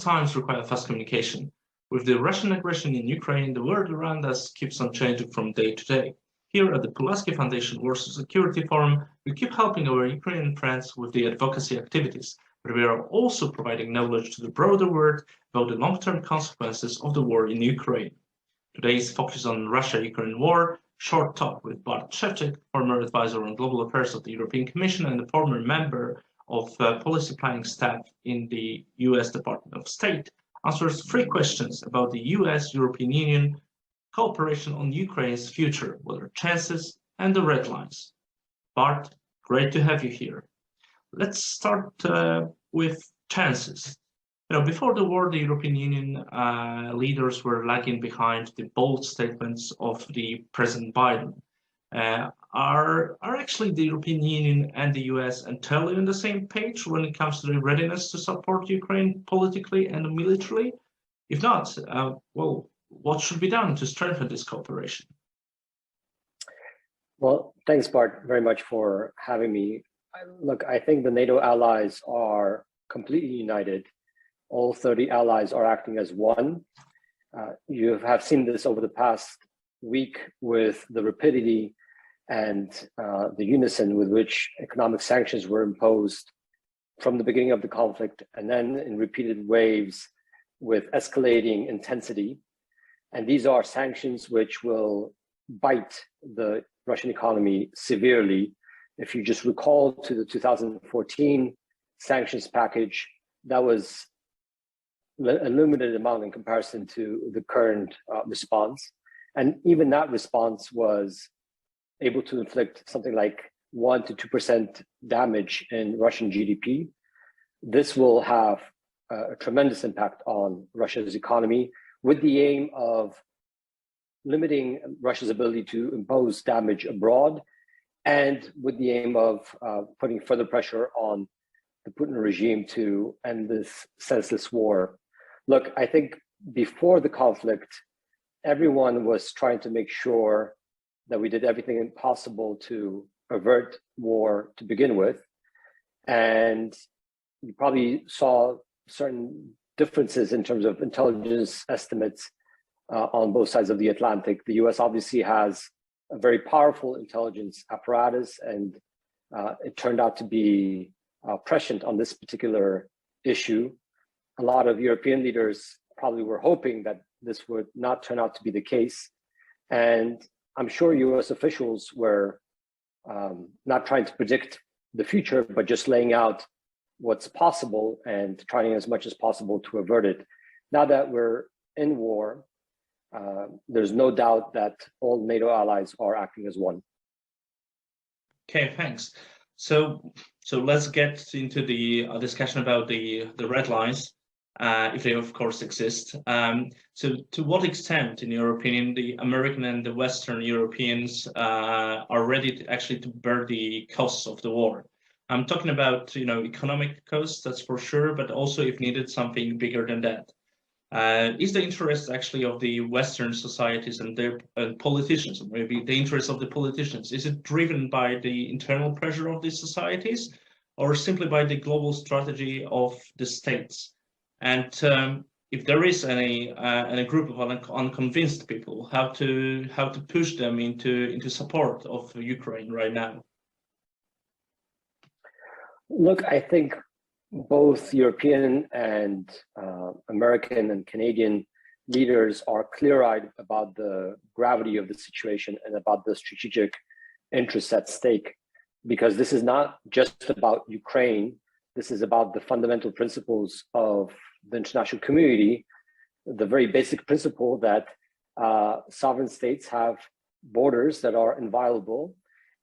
times require fast communication. With the Russian aggression in Ukraine, the world around us keeps on changing from day to day. Here at the Pulaski Foundation Warsaw Security Forum, we keep helping our Ukrainian friends with the advocacy activities, but we are also providing knowledge to the broader world about the long-term consequences of the war in Ukraine. Today's focus on Russia-Ukraine war, short talk with Bart Szewczyk, former advisor on global affairs of the European Commission and a former member of policy planning staff in the US Department of State, answers 3 questions about the US-European Union cooperation on Ukraine's future, what are chances and the red lines. Bart, great to have you here. Let's start with chances. Before the war, the European Union leaders were lagging behind the bold statements of the President Biden. Are actually the European Union and the US entirely on the same page when it comes to the readiness to support Ukraine politically and militarily? If not, well, what should be done to strengthen this cooperation? Well, thanks, Bart, very much for having me. Look, I think the NATO allies are completely united. All 30 allies are acting as one. You have seen this over the past week with the rapidity and the unison with which economic sanctions were imposed from the beginning of the conflict, and then in repeated waves with escalating intensity. And these are sanctions which will bite the Russian economy severely. If you just recall to the 2014 sanctions package, that was a limited amount in comparison to the current response. And even that response was able to inflict something like 1 to 2% damage in Russian GDP. This will have a tremendous impact on Russia's economy with the aim of limiting Russia's ability to impose damage abroad and with the aim of putting further pressure on the Putin regime to end this senseless war. Look, I think before the conflict, everyone was trying to make sure that we did everything possible to avert war to begin with. And you probably saw certain differences in terms of intelligence estimates on both sides of the Atlantic. The US obviously has a very powerful intelligence apparatus, and it turned out to be prescient on this particular issue. A lot of European leaders probably were hoping that this would not turn out to be the case. And I'm sure US officials were not trying to predict the future, but just laying out what's possible and trying as much as possible to avert it. Now that we're in war, there's no doubt that all NATO allies are acting as one. Okay, thanks. So let's get into the discussion about the red lines, if they of course exist. So to what extent, in your opinion, the American and the Western Europeans are ready to bear the costs of the war? I'm talking about economic costs, that's for sure, but also if needed something bigger than that. Is the interest actually of the Western societies and their politicians, or maybe the interest of the politicians, is it driven by the internal pressure of these societies, or simply by the global strategy of the states? And if there is any group of unconvinced people, how to push them into support of Ukraine right now? Look, I think both European and American and Canadian leaders are clear-eyed about the gravity of the situation and about the strategic interests at stake, because this is not just about Ukraine. This is about the fundamental principles of the international community, the very basic principle that sovereign states have borders that are inviolable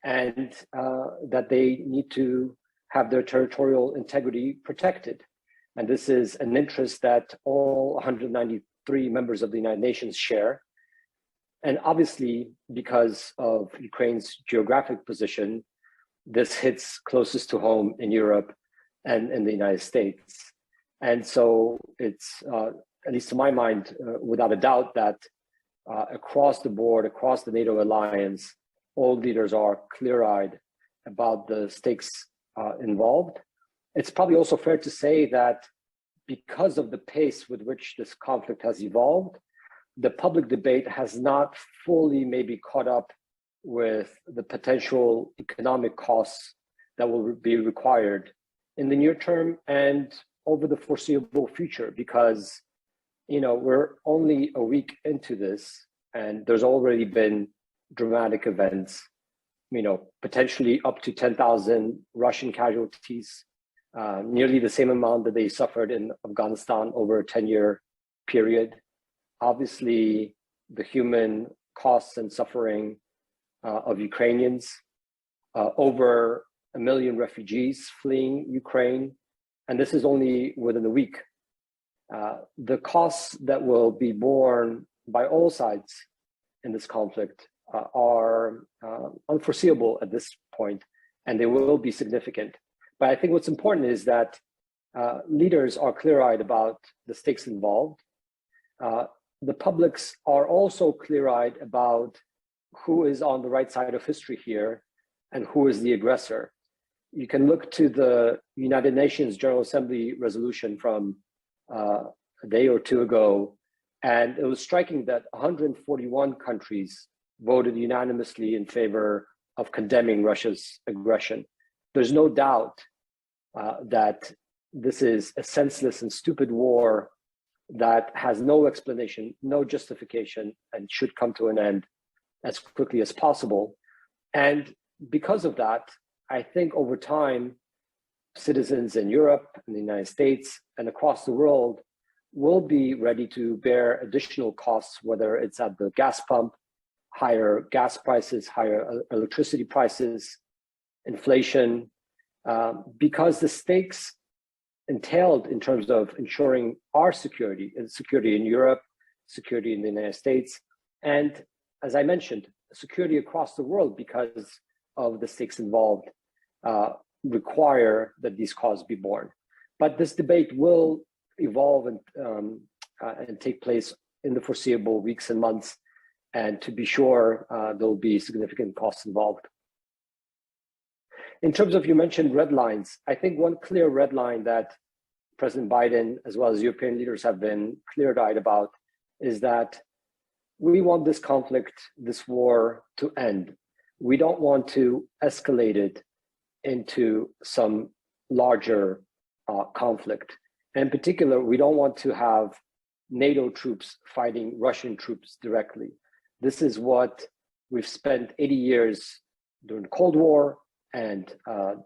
and that they need to have their territorial integrity protected. And this is an interest that all 193 members of the United Nations share. And obviously, because of Ukraine's geographic position, this hits closest to home in Europe and in the United States. And so it's, at least to my mind, without a doubt that across the board, across the NATO alliance, all leaders are clear-eyed about the stakes involved. It's probably also fair to say that because of the pace with which this conflict has evolved, the public debate has not fully maybe caught up with the potential economic costs that will be required in the near term and over the foreseeable future, because we're only a week into this and there's already been dramatic events, potentially up to 10,000 Russian casualties, nearly the same amount that they suffered in Afghanistan over a 10-year period. Obviously, the human costs and suffering of Ukrainians, over 1 million refugees fleeing Ukraine, and this is only within a week. The costs that will be borne by all sides in this conflict are unforeseeable at this point, and they will be significant. But I think what's important is that leaders are clear-eyed about the stakes involved. The publics are also clear-eyed about who is on the right side of history here and who is the aggressor. You can look to the United Nations General Assembly resolution from a day or two ago, and it was striking that 141 countries voted unanimously in favor of condemning Russia's aggression. There's no doubt that this is a senseless and stupid war that has no explanation, no justification, and should come to an end as quickly as possible. And because of that, I think over time, citizens in Europe and the United States and across the world will be ready to bear additional costs, whether it's at the gas pump, higher gas prices, higher electricity prices, inflation, because the stakes entailed in terms of ensuring our security, and security in Europe, security in the United States, and as I mentioned, security across the world because of the stakes involved, require that these costs be borne. But this debate will evolve and take place in the foreseeable weeks and months, and to be sure, there'll be significant costs involved. In terms of, you mentioned red lines, I think one clear red line that President Biden, as well as European leaders, have been clear-eyed about is that we want this conflict, this war, to end. We don't want to escalate it into some larger conflict. And in particular, we don't want to have NATO troops fighting Russian troops directly. This is what we've spent 80 years during the Cold War and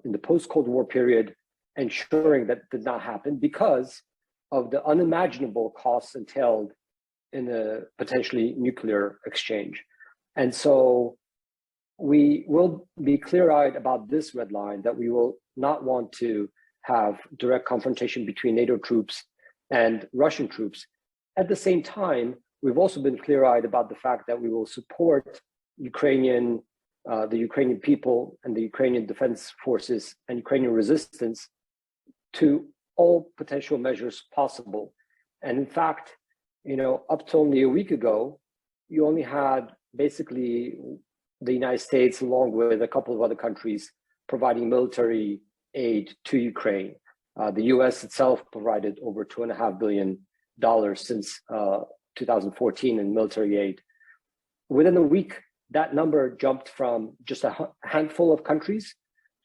in the post-Cold War period, ensuring that did not happen because of the unimaginable costs entailed in a potentially nuclear exchange. And so we will be clear-eyed about this red line, that we will not want to have direct confrontation between NATO troops and Russian troops. At the same time, we've also been clear-eyed about the fact that we will support the Ukrainian people and the Ukrainian defense forces and Ukrainian resistance to all potential measures possible. And in fact, up to only a week ago, you only had basically the United States, along with a couple of other countries, providing military aid to Ukraine. The US itself provided over $2.5 billion since 2014 in military aid. Within a week, that number jumped from just a handful of countries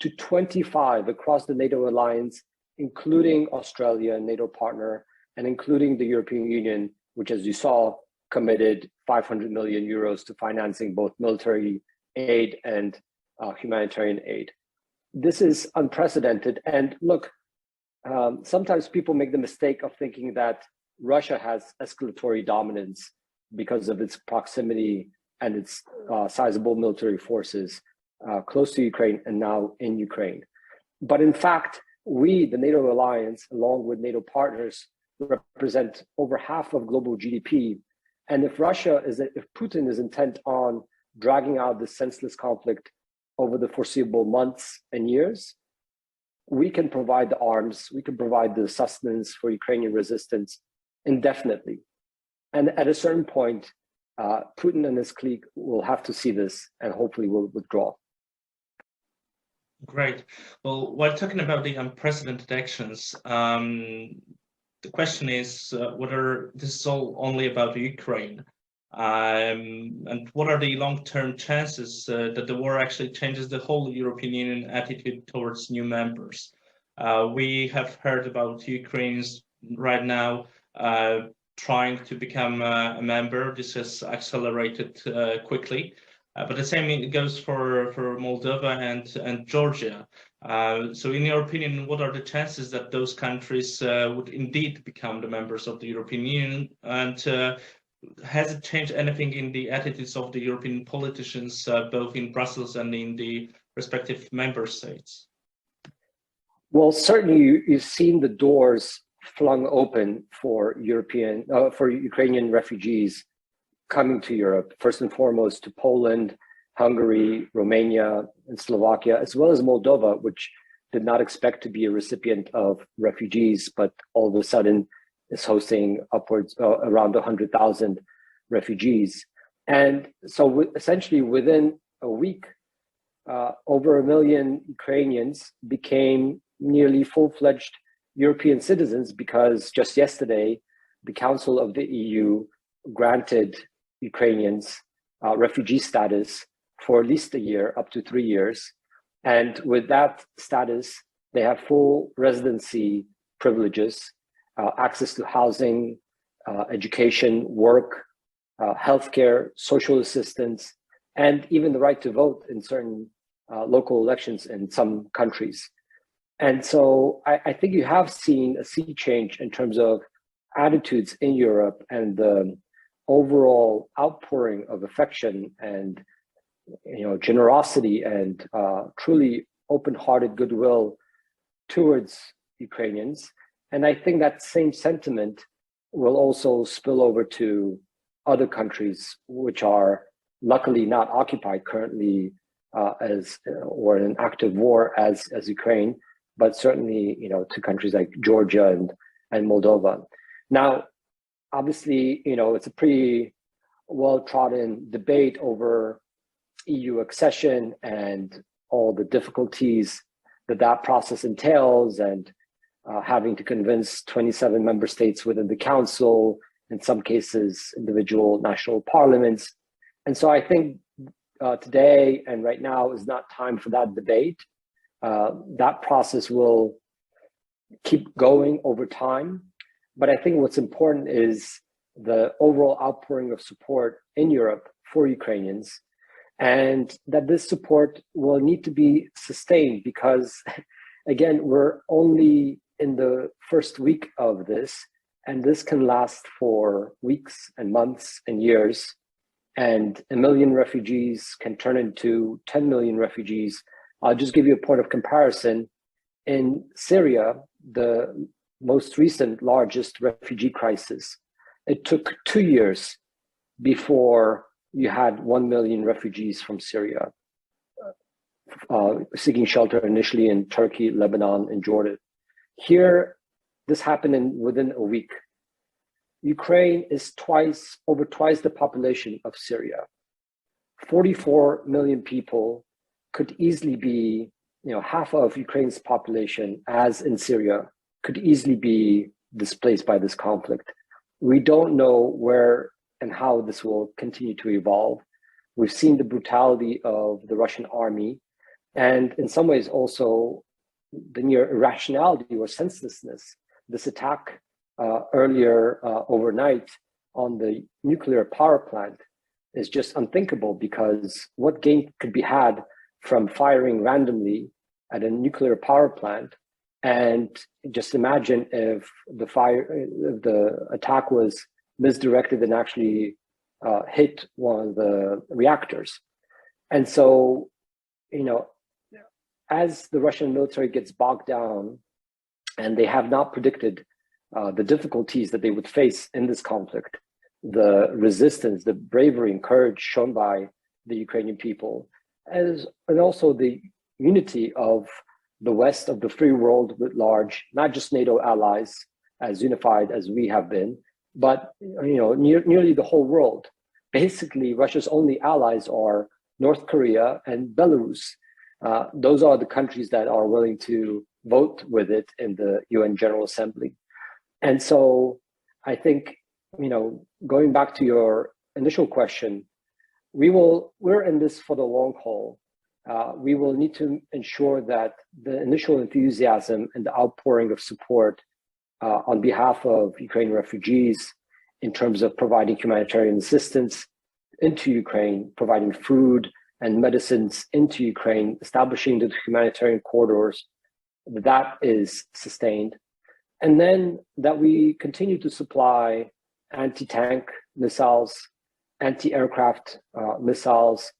to 25 across the NATO alliance, including Australia, a NATO partner, and including the European Union, which, as you saw, committed 500 million euros to financing both military aid and humanitarian aid. This is unprecedented. And look, sometimes people make the mistake of thinking that Russia has escalatory dominance because of its proximity and its sizable military forces close to Ukraine and now in Ukraine. But in fact, we, the NATO alliance, along with NATO partners, represent over half of global GDP. And if Putin is intent on dragging out this senseless conflict over the foreseeable months and years, we can provide the arms, we can provide the sustenance for Ukrainian resistance indefinitely. And at a certain point, Putin and his clique will have to see this and hopefully will withdraw. Great. Well, while talking about the unprecedented actions, the question is whether this is all only about Ukraine, and what are the long-term chances that the war actually changes the whole European Union attitude towards new members. We have heard about Ukrainians right now trying to become a member. This has accelerated quickly. But the same goes for Moldova and Georgia. So in your opinion, what are the chances that those countries would indeed become the members of the European Union? And has it changed anything in the attitudes of the European politicians, both in Brussels and in the respective member states? Well, certainly you've seen the doors flung open for Ukrainian refugees coming to Europe, first and foremost to Poland, Hungary, Romania, and Slovakia, as well as Moldova, which did not expect to be a recipient of refugees, but all of a sudden is hosting upwards around 100,000 refugees. And so essentially within a week, over 1 million Ukrainians became nearly full-fledged European citizens, because just yesterday, the Council of the EU granted Ukrainians refugee status for at least a year, up to 3 years. And with that status, they have full residency privileges, access to housing, education, work, healthcare, social assistance, and even the right to vote in certain local elections in some countries. And so I think you have seen a sea change in terms of attitudes in Europe and the overall outpouring of affection and generosity and truly open-hearted goodwill towards Ukrainians. And I think that same sentiment will also spill over to other countries which are luckily not occupied currently or in an active war as Ukraine, but certainly to countries like Georgia and Moldova. Now, obviously, it's a pretty well-trodden debate over EU accession and all the difficulties that process entails, and having to convince 27 member states within the council, in some cases, individual national parliaments. And so I think today and right now is not time for that debate. That process will keep going over time. But I think what's important is the overall outpouring of support in Europe for Ukrainians, and that this support will need to be sustained because, again, we're only in the first week of this, and this can last for weeks and months and years. And 1 million refugees can turn into 10 million refugees. I'll just give you a point of comparison. In Syria, the most recent largest refugee crisis, it took 2 years before you had 1 million refugees from Syria seeking shelter initially in Turkey, Lebanon, and Jordan. Here, this happened within a week. Ukraine is over twice the population of Syria. 44 million people could easily be, half of Ukraine's population, as in Syria, could easily be displaced by this conflict. We don't know where and how this will continue to evolve. We've seen the brutality of the Russian army, and in some ways also the near irrationality or senselessness. This attack earlier overnight on the nuclear power plant is just unthinkable, because what gain could be had from firing randomly at a nuclear power plant? And just imagine if the attack was misdirected and actually hit one of the reactors. And so, as the Russian military gets bogged down, and they have not predicted the difficulties that they would face in this conflict, the resistance, the bravery and courage shown by the Ukrainian people, and also the unity of the West, of the free world writ large, not just NATO allies, as unified as we have been, but nearly the whole world. Basically, Russia's only allies are North Korea and Belarus. Those are the countries that are willing to vote with it in the UN General Assembly. And so I think, going back to your initial question, we're in this for the long haul. We will need to ensure that the initial enthusiasm and the outpouring of support on behalf of Ukrainian refugees in terms of providing humanitarian assistance into Ukraine, providing food and medicines into Ukraine, establishing the humanitarian corridors, that is sustained. And then that we continue to supply anti-tank missiles, anti-aircraft missiles,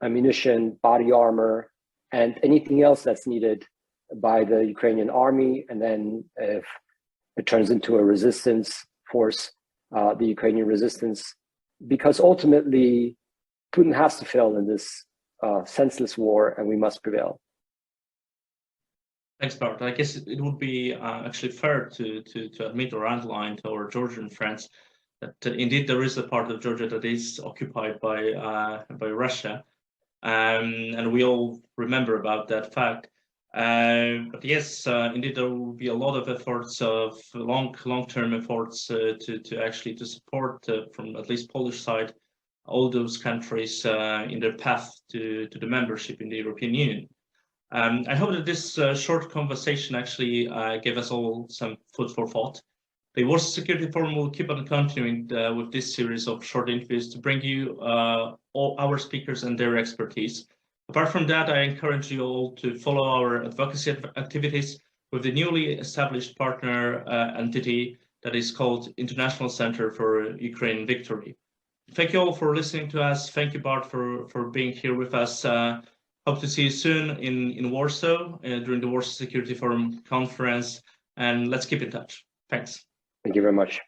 ammunition, body armor, and anything else that's needed by the Ukrainian army. And then if it turns into a resistance force, the Ukrainian resistance, because ultimately Putin has to fail in this senseless war and we must prevail. Thanks, Bart. I guess it would be actually fair to admit or underline to our Georgian friends that indeed there is a part of Georgia that is occupied by Russia, and we all remember about that fact. But yes, indeed there will be a lot of efforts, of long-term efforts to actually support from at least Polish side all those countries in their path to the membership in the European Union. I hope that this short conversation actually gave us all some food for thought. The Warsaw Security Forum will keep on continuing with this series of short interviews to bring you all our speakers and their expertise. Apart from that, I encourage you all to follow our advocacy activities with the newly established partner entity that is called International Center for Ukraine Victory. Thank you all for listening to us. Thank you, Bart, for being here with us. Hope to see you soon in Warsaw during the Warsaw Security Forum conference, and let's keep in touch. Thanks. Thank you very much.